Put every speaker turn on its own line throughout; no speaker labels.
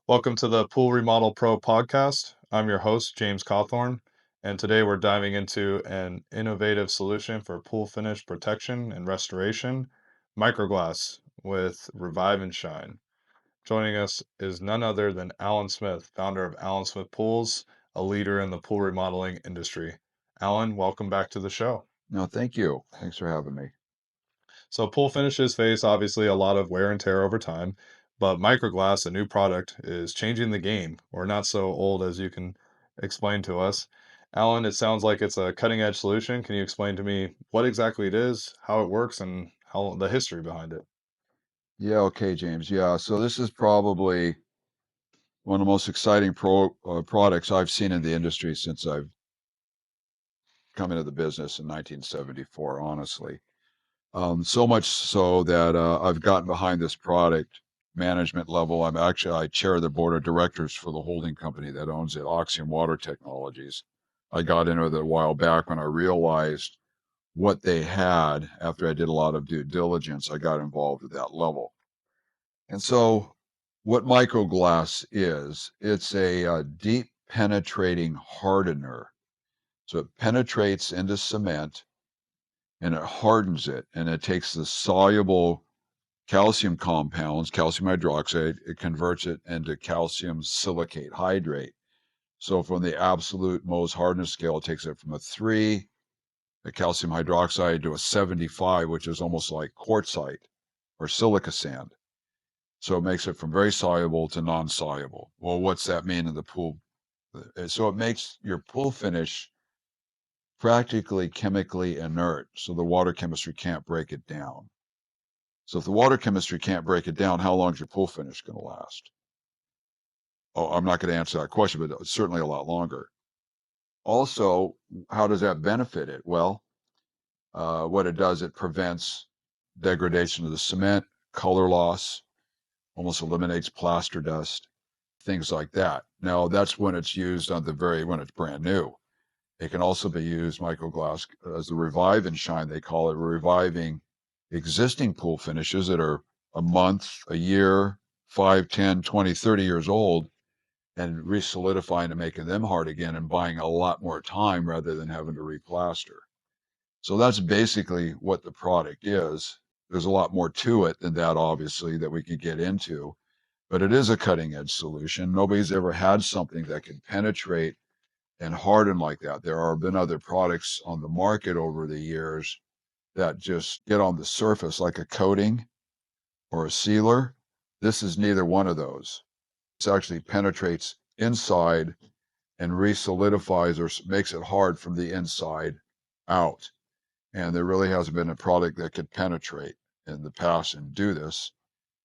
Welcome to the Pool Remodel Pro podcast. I'm your host, James Cawthorn, and today we're diving into an innovative solution for pool finish protection and restoration, microglass with Revive and Shine. Joining us is none other than Alan Smith, founder of Alan Smith Pools, a leader in the pool remodeling industry. Alan, welcome back to the show.
No, thank you. Thanks for having me.
So pool finishes face obviously a lot of wear and tear over time, but microglass, a new product, is changing the game. We're not so old as you can explain to us. Alan, it sounds like it's a cutting edge solution. Can you explain to me what exactly it is, how it works, and how the history behind it?
Yeah, okay, James. Yeah, so this is probably one of the most exciting products I've seen in the industry since I've come into the business in 1974, honestly. So much so that I've gotten behind this product management level. I chair the board of directors for the holding company that owns it, Oxygen Water Technologies. I got into it a while back when I realized what they had after I did a lot of due diligence. I got involved at that level. And so, what microglass is, it's a, deep penetrating hardener. So it penetrates into cement and it hardens it, and it takes the soluble calcium compounds, calcium hydroxide, it converts it into calcium silicate hydrate. So from the absolute most hardness scale, it takes it from a 3, the calcium hydroxide, to a 75, which is almost like quartzite or silica sand. So it makes it from very soluble to non-soluble. Well, what's that mean in the pool? So it makes your pool finish practically chemically inert, so the water chemistry can't break it down. So if the water chemistry can't break it down, how long is your pool finish going to last? Oh, I'm not going to answer that question, but certainly a lot longer. Also, how does that benefit it? Well, what it does, it prevents degradation of the cement, color loss, almost eliminates plaster dust, things like that. Now, that's when it's used when it's brand new. It can also be used, microglass, as the revive and shine, they call it, reviving existing pool finishes that are a month, a year, 5, 10, 20, 30 years old, and re-solidifying and making them hard again and buying a lot more time rather than having to replaster. So that's basically what the product is. There's a lot more to it than that, obviously, that we could get into, but it is a cutting edge solution. Nobody's ever had something that can penetrate and harden like that. There have been other products on the market over the years that just get on the surface like a coating or a sealer. This is neither one of those. It actually penetrates inside and re-solidifies or makes it hard from the inside out. And there really hasn't been a product that could penetrate in the past and do this.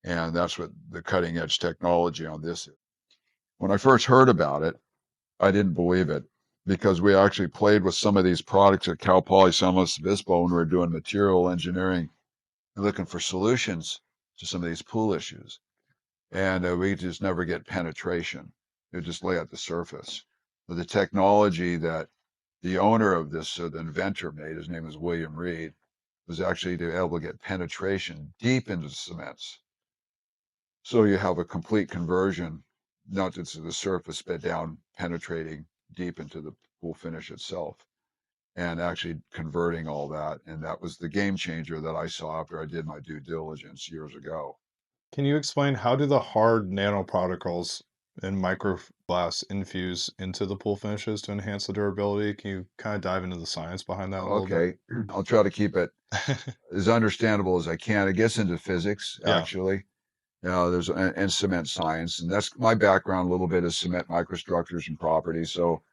And that's what the cutting edge technology on this is. When I first heard about it, I didn't believe it because we actually played with some of these products at Cal Poly San Luis Obispo when we were doing material engineering and looking for solutions to some of these pool issues. And we just never get penetration. It just lay at the surface. But the technology that the owner of this, the inventor made, his name is William Reed, was actually to be able to get penetration deep into the cements. So you have a complete conversion, not just to the surface, but down penetrating deep into the pool finish itself and actually converting all that. And that was the game changer that I saw after I did my due diligence years ago.
Can you explain how do the hard nanoparticles in microglass infuse into the pool finishes to enhance the durability? Can you kind of dive into the science behind that a little bit?
Okay, I'll try to keep it as understandable as I can. It gets into physics,
Yeah.
actually. There's and cement science, and that's my background. A little bit is cement microstructures and properties. So,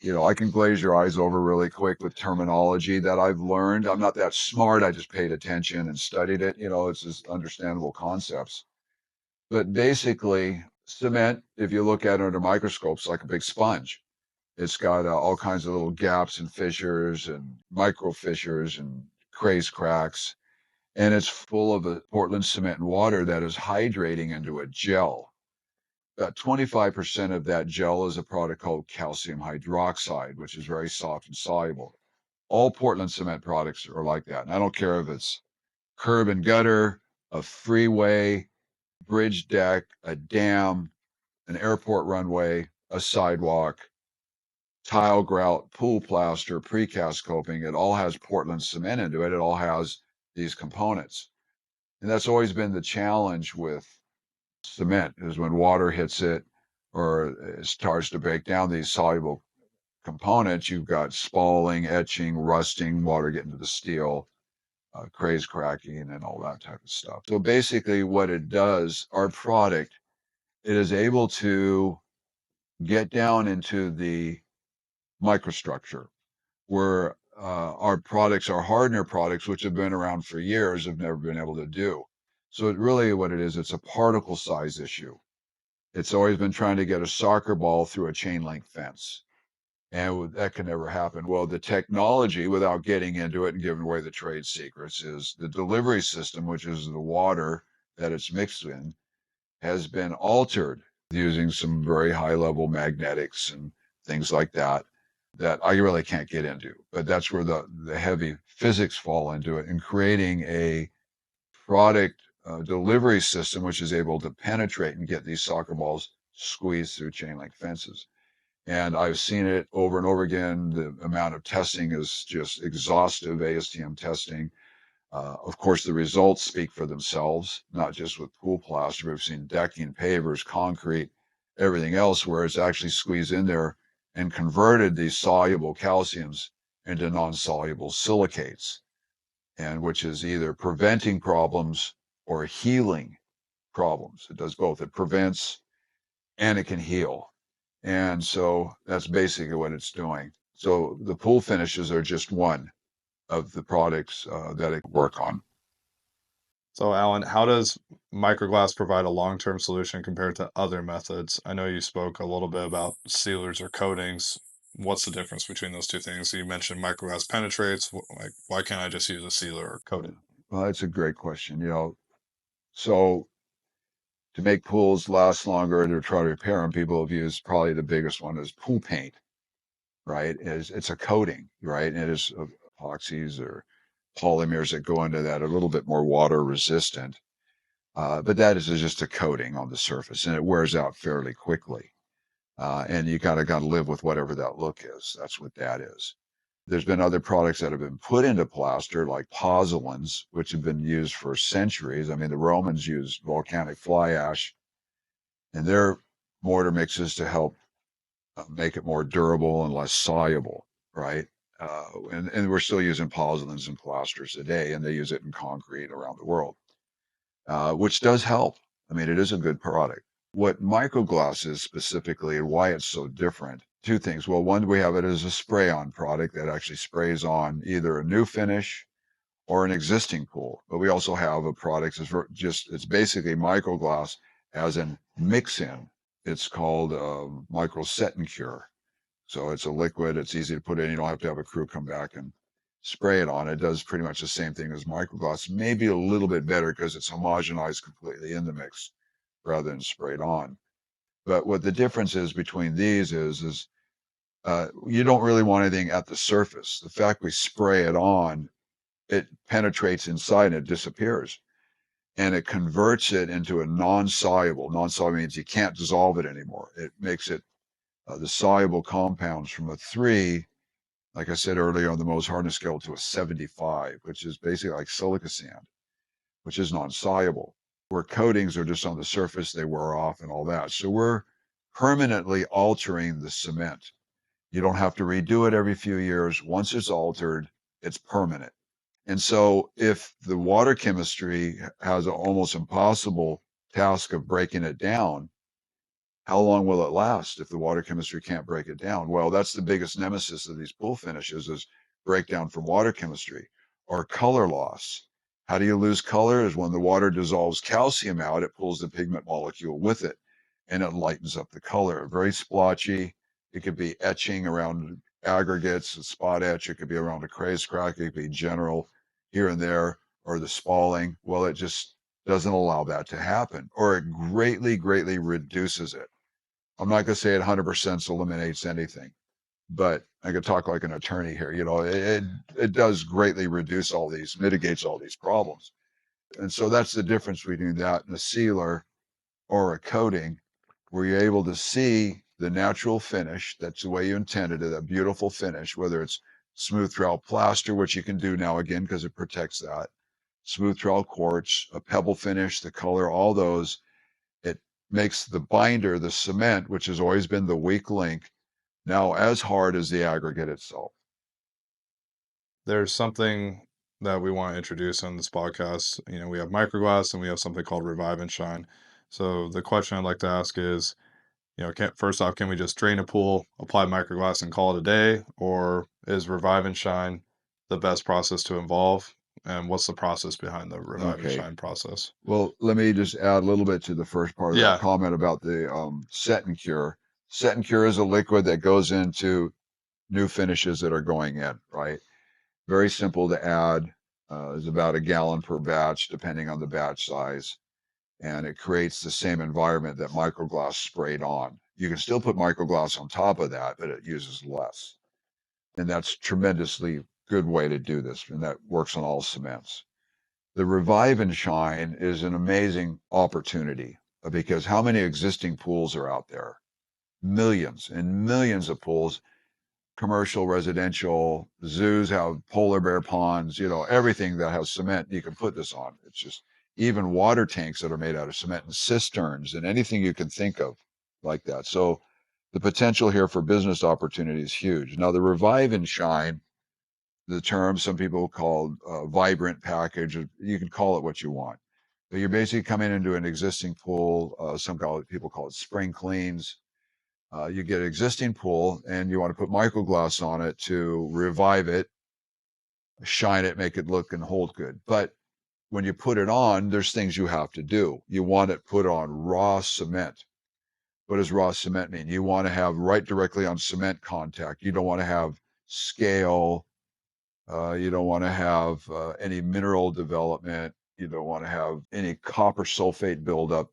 I can glaze your eyes over really quick with terminology that I've learned. I'm not that smart. I just paid attention and studied it. It's just understandable concepts. But basically, cement, if you look at it under microscopes, like a big sponge. It's got all kinds of little gaps and fissures and micro fissures and craze cracks. And it's full of a Portland cement and water that is hydrating into a gel. About 25% of that gel is a product called calcium hydroxide, which is very soft and soluble. All Portland cement products are like that. And I don't care if it's curb and gutter, a freeway, bridge deck, a dam, an airport runway, a sidewalk, tile grout, pool plaster, precast coping. It all has Portland cement into it. It all has these components. And that's always been the challenge with cement is when water hits it or it starts to break down these soluble components, you've got spalling, etching, rusting, water getting to the steel, craze cracking, and all that type of stuff. So basically, what it does, our product, it is able to get down into the microstructure where our products, our hardener products, which have been around for years, have never been able to do. So it really what it is, it's a particle size issue. It's always been trying to get a soccer ball through a chain link fence. And that can never happen. Well, the technology, without getting into it and giving away the trade secrets, is the delivery system, which is the water that it's mixed in, has been altered using some very high level magnetics and things like that that I really can't get into. But that's where the heavy physics fall into it and creating a product delivery system which is able to penetrate and get these soccer balls squeezed through chain link fences. And I've seen it over and over again. The amount of testing is just exhaustive, ASTM testing. Of course, the results speak for themselves, not just with pool plaster. We've seen decking, pavers, concrete, everything else where it's actually squeezed in there and converted these soluble calciums into non-soluble silicates, and which is either preventing problems or healing problems. It does both. It prevents and it can heal. And so that's basically what it's doing. So the pool finishes are just one of the products that it work on.
So, Alan, how does microglass provide a long-term solution compared to other methods? I know you spoke a little bit about sealers or coatings. What's the difference between those two things? You mentioned microglass penetrates. Like, why can't I just use a sealer or coating?
Well, that's a great question. So to make pools last longer and to try to repair them, people have used probably the biggest one is pool paint, right? It's a coating, right? And it is epoxies or polymers that go into that, a little bit more water resistant. But that is just a coating on the surface and it wears out fairly quickly. And you gotta live with whatever that look is. That's what that is. There's been other products that have been put into plaster, like pozzolans, which have been used for centuries. I mean, the Romans used volcanic fly ash in their mortar mixes to help make it more durable and less soluble, right? And we're still using pozzolans in plasters today, and they use it in concrete around the world, which does help. I mean, it is a good product. What microglass is specifically and why it's so different, two things. Well, one, we have it as a spray on product that actually sprays on either a new finish or an existing pool. But we also have a product that's it's basically microglass as an mix in. It's called micro set and cure. So it's a liquid, it's easy to put in. You don't have to have a crew come back and spray it on. It does pretty much the same thing as microglass, maybe a little bit better because it's homogenized completely in the mix rather than sprayed on. But what the difference is between these is you don't really want anything at the surface. The fact we spray it on, it penetrates inside and it disappears. And it converts it into a non-soluble. Non-soluble means you can't dissolve it anymore. It makes it the soluble compounds from a 3, like I said earlier, on the Mohs hardness scale to a 75, which is basically like silica sand, which is non-soluble. Where coatings are just on the surface, they wear off and all that. So we're permanently altering the cement. You don't have to redo it every few years. Once it's altered, it's permanent. And so if the water chemistry has an almost impossible task of breaking it down, how long will it last if the water chemistry can't break it down? Well, that's the biggest nemesis of these pool finishes is breakdown from water chemistry or color loss. How do you lose color? Is when the water dissolves calcium out, it pulls the pigment molecule with it and it lightens up the color. Very splotchy. It could be etching around aggregates, a spot etch. It could be around a craze crack. It could be general here and there, or the spalling. Well, it just doesn't allow that to happen, or it greatly, greatly reduces it. I'm not going to say it 100% eliminates anything, but I could talk like an attorney here. It does greatly reduce all these, mitigates all these problems. And so that's the difference between that and a sealer or a coating. where you're able to see the natural finish. That's the way you intended it, a beautiful finish, whether it's smooth throughout plaster, which you can do now again because it protects that, smooth throughout quartz, a pebble finish, the color, all those. It makes the binder, the cement, which has always been the weak link, now as hard as the aggregate itself.
There's something that we want to introduce on this podcast. You know, we have microglass and we have something called revive and shine. So the question I'd like to ask is, you know, first off, can we just drain a pool, apply microglass, and call it a day, or is revive and shine the best process to involve? And what's the process behind the revive and
Okay.
shine process?
Well, let me just add a little bit to the first part of that
Yeah,
comment about the set and cure. Set and cure is a liquid that goes into new finishes that are going in, right? Very simple to add. Is about a gallon per batch, depending on the batch size. And it creates the same environment that microglass sprayed on. You can still put microglass on top of that, but it uses less. And that's tremendously good way to do this. And that works on all cements. The revive and shine is an amazing opportunity because how many existing pools are out there? Millions and millions of pools, commercial, residential, zoos have polar bear ponds, everything that has cement you can put this on. It's just even water tanks that are made out of cement and cisterns and anything you can think of like that. So the potential here for business opportunity is huge. Now the revive and shine, the term some people call vibrant package, you can call it what you want. But you're basically coming into an existing pool. People call it spring cleans. You get an existing pool and you want to put microglass on it to revive it, shine it, make it look and hold good. But when you put it on, there's things you have to do. You want it put on raw cement. What does raw cement mean? You want to have right directly on cement contact. You don't want to have scale. You don't want to have any mineral development. You don't want to have any copper sulfate buildup.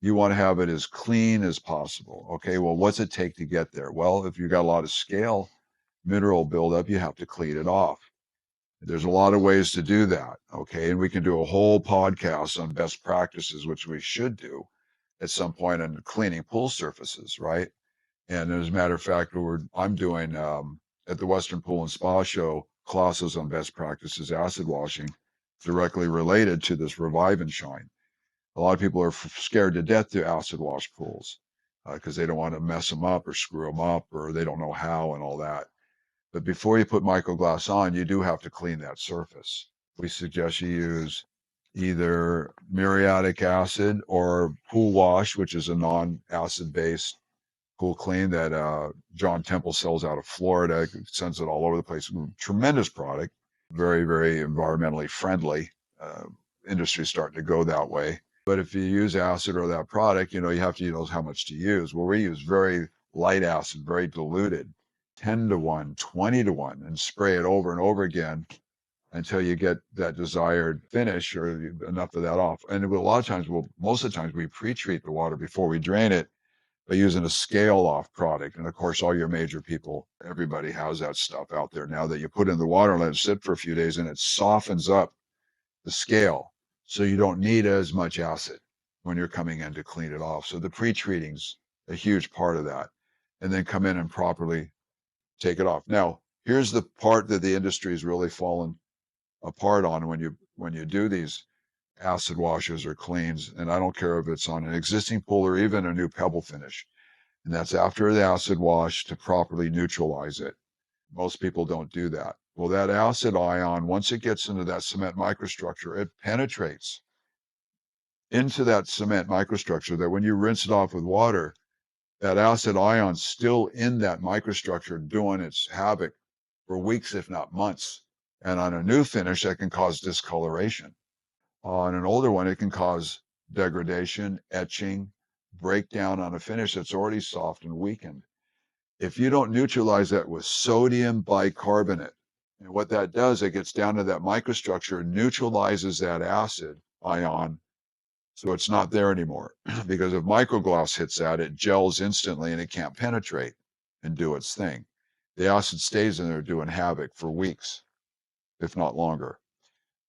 You want to have it as clean as possible. Okay, well, what's it take to get there? Well, if you've got a lot of scale mineral buildup, you have to clean it off. There's a lot of ways to do that. Okay, and we can do a whole podcast on best practices, which we should do at some point on cleaning pool surfaces, right? And as a matter of fact, I'm doing at the Western Pool and Spa Show classes on best practices acid washing directly related to this revive and shine. A lot of people are scared to death to acid wash pools because they don't want to mess them up or screw them up or they don't know how and all that. But before you put microglass on, you do have to clean that surface. We suggest you use either muriatic acid or pool wash, which is a non-acid based pool clean that John Temple sells out of Florida. Sends it all over the place. Tremendous product, very, very environmentally friendly. Uh, Industry's starting to go that way. But if you use acid or that product, you have to know how much to use. Well, we use very light acid, very diluted, 10 to 1, 20 to 1, and spray it over and over again until you get that desired finish or enough of that off. And a lot of times, most of the times, we pre-treat the water before we drain it by using a scale off product. And of course, all your major people, everybody has that stuff out there now that you put in the water and let it sit for a few days and it softens up the scale. So you don't need as much acid when you're coming in to clean it off. So the pre-treating's a huge part of that. And then come in and properly take it off. Now, here's the part that the industry has really fallen apart on when you do these acid washes or cleans. And I don't care if it's on an existing pool or even a new pebble finish. And that's after the acid wash to properly neutralize it. Most people don't do that. Well, that acid ion, once it gets into that cement microstructure, it penetrates into that cement microstructure that when you rinse it off with water, that acid ion's still in that microstructure doing its havoc for weeks, if not months. And on a new finish, that can cause discoloration. On an older one, it can cause degradation, etching, breakdown on a finish that's already soft and weakened. If you don't neutralize that with sodium bicarbonate, and what that does, it gets down to that microstructure, neutralizes that acid ion, so it's not there anymore. Because if microglass hits that, it gels instantly and it can't penetrate and do its thing. The acid stays in there doing havoc for weeks, if not longer.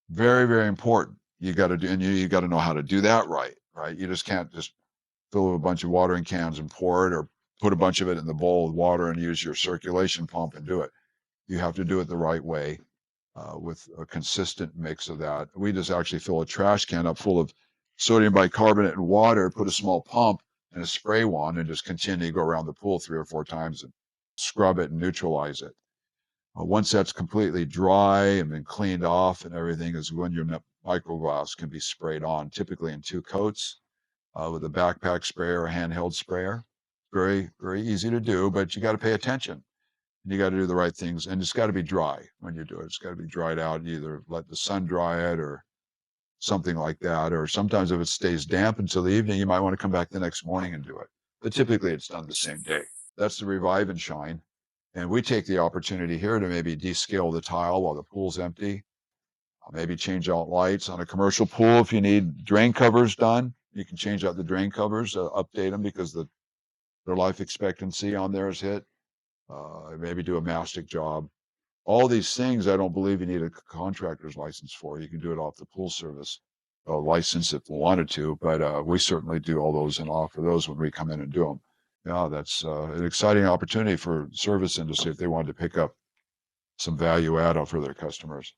Very, very important. You got to do, and you got to know how to do that right, right? You just can't just fill it with a bunch of watering cans and pour it, or put a bunch of it in the bowl with water and use your circulation pump and do it. You have to do it the right way with a consistent mix of that. We just actually fill a trash can up full of sodium bicarbonate and water, put a small pump and a spray wand, and just continue to go around the pool 3 or 4 times and scrub it and neutralize it. Once that's completely dry and been cleaned off and everything is when your microglass can be sprayed on, typically in 2 coats with a backpack sprayer or handheld sprayer. Very, very easy to do, but you got to pay attention. And you got to do the right things, and it's got to be dry when you do it. It's got to be dried out. Either let the sun dry it or something like that. Or sometimes if it stays damp until the evening, you might want to come back the next morning and do it. But typically it's done the same day. That's the revive and shine. And we take the opportunity here to maybe descale the tile while the pool's empty. Maybe change out lights on a commercial pool. If you need drain covers done, you can change out the drain covers, update them because their life expectancy on there is hit. Maybe do a mastic job. All these things, I don't believe you need a contractor's license for. You can do it off the pool service license if you wanted to, but we certainly do all those and offer those when we come in and do them. Yeah, that's an exciting opportunity for service industry if they wanted to pick up some value add for their customers.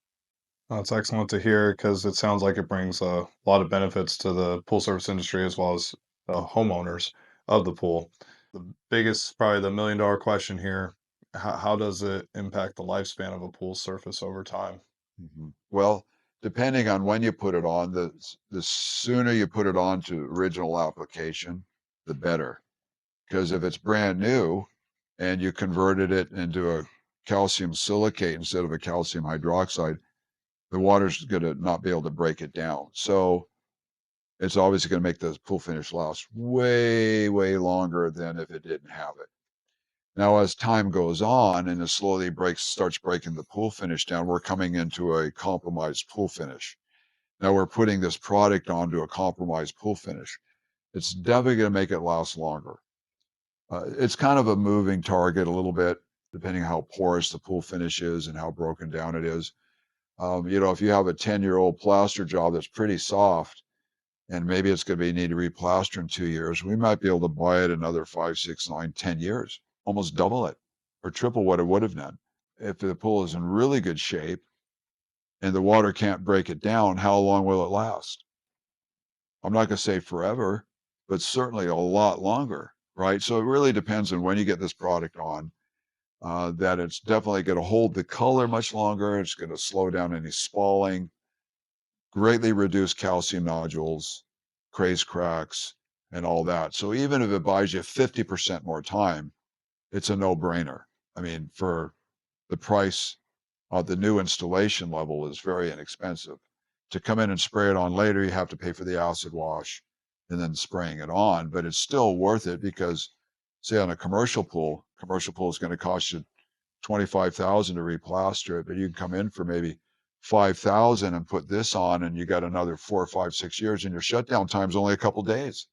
That's excellent to hear because it sounds like it brings a lot of benefits to the pool service industry as well as the homeowners of the pool. The biggest, probably the million-dollar question here, how does it impact the lifespan of a pool surface over time?
Well, depending on when you put it on, the sooner you put it on to original application, the better. Because if it's brand new and you converted it into a calcium silicate instead of a calcium hydroxide, the water's going to not be able to break it down. So it's obviously going to make the pool finish last way, way longer than if it didn't have it. Now, as time goes on and it slowly starts breaking the pool finish down, we're coming into a compromised pool finish. Now we're putting this product onto a compromised pool finish. It's definitely going to make it last longer. It's kind of a moving target a little bit, depending how porous the pool finish is and how broken down it is. If you have a 10-year-old plaster job that's pretty soft, and maybe it's going to be need to replaster in 2 years, we might be able to buy it another 5, 6, 9, 10 years, almost double it or triple what it would have done. If the pool is in really good shape and the water can't break it down, how long will it last? I'm not going to say forever, but certainly a lot longer, right? So it really depends on when you get this product on. That it's definitely going to hold the color much longer. It's going to slow down any spalling, greatly reduce calcium nodules, craze cracks, and all that. So even if it buys you 50% more time, it's a no-brainer. I mean, for the price the new installation level is very inexpensive. To come in and spray it on later, you have to pay for the acid wash and then spraying it on, but it's still worth it because, say, on a commercial pool is going to cost you 25,000 to replaster it, but you can come in for maybe 5,000 and put this on, and you got another 4, 5, 6 years, and your shutdown time's only a couple days.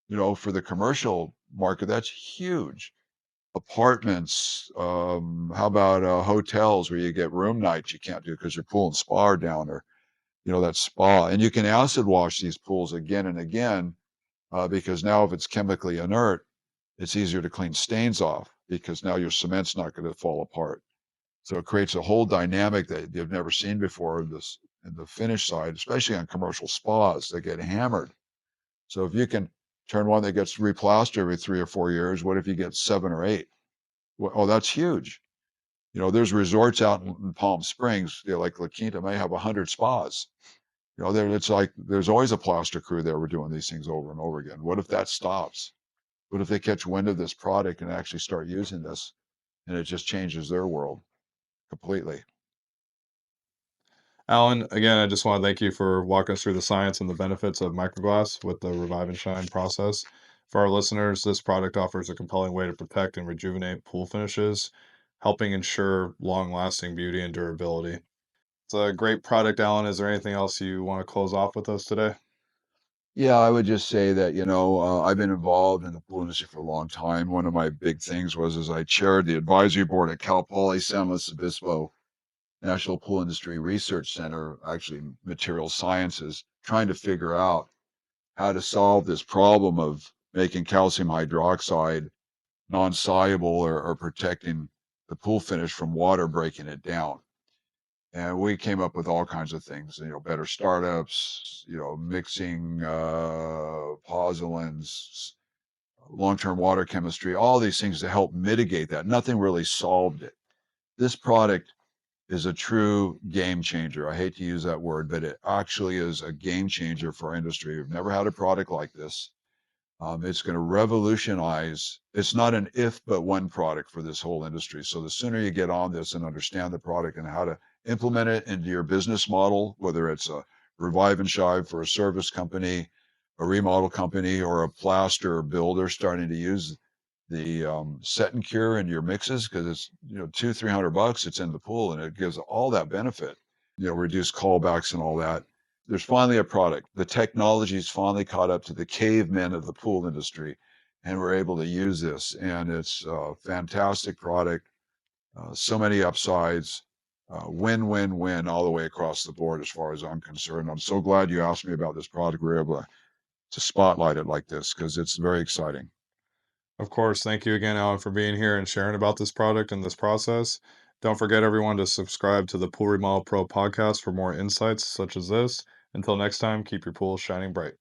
For the commercial market, that's huge. Apartments, how about hotels where you get room nights you can't do because your pool and spa are down, or that spa, and you can acid wash these pools again and again because now if it's chemically inert, it's easier to clean stains off because now your cement's not going to fall apart. So it creates a whole dynamic that you've never seen before in the finish side, especially on commercial spas that get hammered. So if you can turn one that gets replastered every 3 or 4 years, what if you get 7 or 8? Well, oh, that's huge. There's resorts out in Palm Springs, like La Quinta may have 100 spas. It's like there's always a plaster crew there. We're doing these things over and over again. What if that stops? What if they catch wind of this product and actually start using this, and it just changes their world completely?
Alan, again, I just want to thank you for walking us through the science and the benefits of microglass with the Revive and Shine process. For our listeners, this product offers a compelling way to protect and rejuvenate pool finishes, helping ensure long-lasting beauty and durability. It's a great product, Alan. Is there anything else you want to close off with us today?
Yeah, I would just say that, I've been involved in the pool industry for a long time. One of my big things was I chaired the advisory board at Cal Poly San Luis Obispo National Pool Industry Research Center, actually material sciences, trying to figure out how to solve this problem of making calcium hydroxide non-soluble or protecting the pool finish from water breaking it down. And we came up with all kinds of things, better startups, mixing pozzolans, long-term water chemistry, all these things to help mitigate that. Nothing really solved it. This product is a true game changer. I hate to use that word, but it actually is a game changer for our industry. We've never had a product like this. It's going to revolutionize. It's not an if but when product for this whole industry. So the sooner you get on this and understand the product and how to implement it into your business model, whether it's a revive and shive for a service company, a remodel company, or a plaster builder starting to use the set and cure in your mixes because it's 200-300 bucks. It's in the pool and it gives all that benefit. Reduce callbacks and all that. There's finally a product. The technology's finally caught up to the cavemen of the pool industry, and we're able to use this. And it's a fantastic product. So many upsides. Win, win, win all the way across the board as far as I'm concerned. I'm so glad you asked me about this product. We're able to spotlight it like this because it's very exciting.
Of course, thank you again, Alan, for being here and sharing about this product and this process. Don't forget, everyone, to subscribe to the Pool Remodel Pro podcast for more insights such as this. Until next time, keep your pool shining bright.